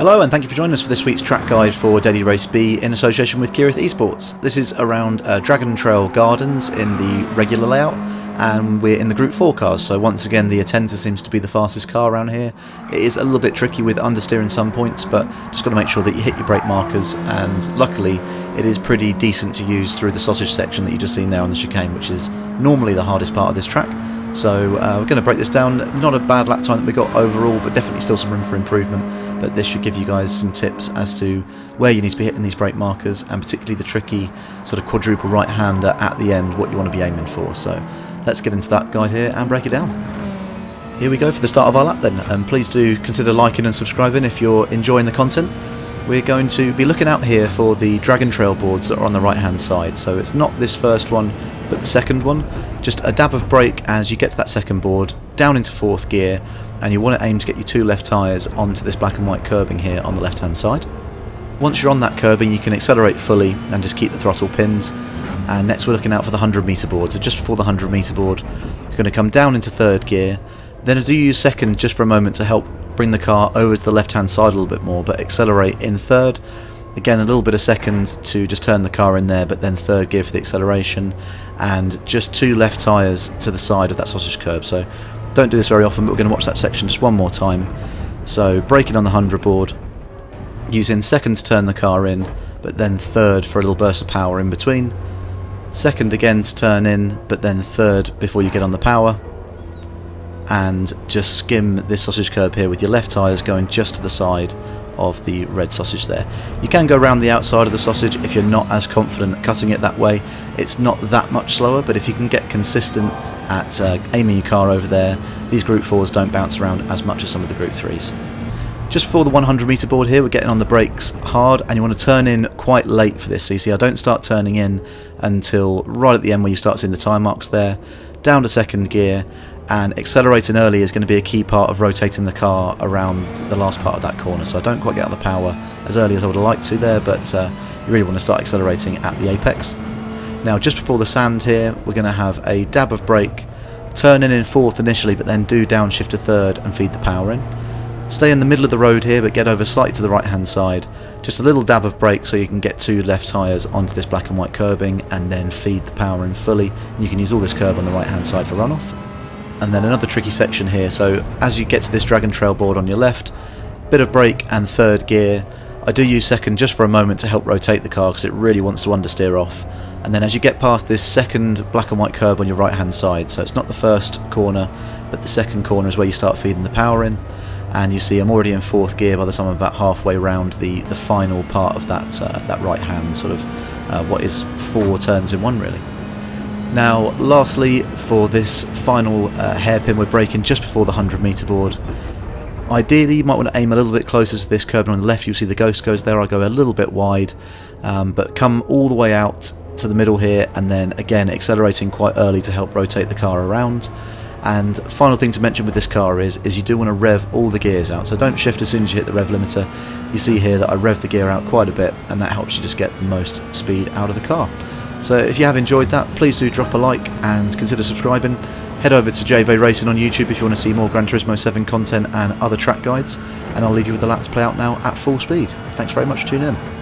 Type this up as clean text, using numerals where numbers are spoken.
Hello and thank you for joining us for this week's track guide for Daily Race B in association with Kireth eSports. This is around Drago Trail Gardens in the regular layout, and we're in the Gr4 cars, so once again the Atenza seems to be the fastest car around here. It is a little bit tricky with understeer in some points, but just got to make sure that you hit your brake markers, and luckily it is pretty decent to use through the sausage section that you just seen there on the chicane, which is normally the hardest part of this track. So we're going to break this down. Not a bad lap time that we got overall, but definitely still some room for improvement. But this should give you guys some tips as to where you need to be hitting these brake markers, and particularly the tricky sort of quadruple right-hander at the end, what you want to be aiming for. So let's get into that guide here and break it down. Here we go for the start of our lap then, and please do consider liking and subscribing if you're enjoying the content. We're going to be looking out here for the Drago Trail boards that are on the right hand side. So it's not this first one, but the second one. Just a dab of brake as you get to that second board, down into fourth gear, and you want to aim to get your two left tyres onto this black and white curbing here on the left hand side. Once you're on that curbing, you can accelerate fully and just keep the throttle pins. And next we're looking out for the 100 metre board. So just before the 100 metre board, you're going to come down into third gear. Then I do use second just for a moment to help bring the car over to the left hand side a little bit more, but accelerate in third. Again, a little bit of second to just turn the car in there, but then third gear for the acceleration, and just two left tyres to the side of that sausage curb. So don't do this very often, but we're going to watch that section just one more time. So braking on the 100 board, using second to turn the car in, but then third for a little burst of power in between. Second again to turn in, but then third before you get on the power. And just skim this sausage curb here with your left tyres going just to the side of the red sausage there. You can go around the outside of the sausage if you're not as confident at cutting it that way. It's not that much slower, but if you can get consistent at aiming your car over there, these Gr4s don't bounce around as much as some of the Gr3s. Just before the 100 metre board here, we're getting on the brakes hard, and you want to turn in quite late for this. So you see I don't start turning in until right at the end where you start seeing the tyre marks there. Down to second gear, and accelerating early is going to be a key part of rotating the car around the last part of that corner. So I don't quite get on the power as early as I would have liked to there, but you really want to start accelerating at the apex. Now just before the sand here, we're going to have a dab of brake, turn in fourth initially, but then do downshift to third and feed the power in. Stay in the middle of the road here, but get over slightly to the right hand side. Just a little dab of brake so you can get two left tyres onto this black and white curbing, and then feed the power in fully. And you can use all this curb on the right hand side for runoff. And then another tricky section here, so as you get to this Drago Trail board on your left, bit of brake and third gear. I do use second just for a moment to help rotate the car because it really wants to understeer off. And then as you get past this second black and white curb on your right hand side, so it's not the first corner, but the second corner is where you start feeding the power in. And you see I'm already in fourth gear by the time I'm about halfway round the final part of that right hand, sort of what is 4 turns in one really. Now lastly, for this final hairpin, we're braking just before the 100 metre board. Ideally you might want to aim a little bit closer to this curb, and on the left you'll see the ghost goes there. I go a little bit wide, but come all the way out to the middle here, and then again accelerating quite early to help rotate the car around. And final thing to mention with this car is you do want to rev all the gears out, so don't shift as soon as you hit the rev limiter. You see here that I rev the gear out quite a bit, and that helps you just get the most speed out of the car. So if you have enjoyed that, please do drop a like and consider subscribing. Head over to JB Racing on YouTube if you want to see more Gran Turismo 7 content and other track guides, and I'll leave you with the lap to play out now at full speed. Thanks very much for tuning in.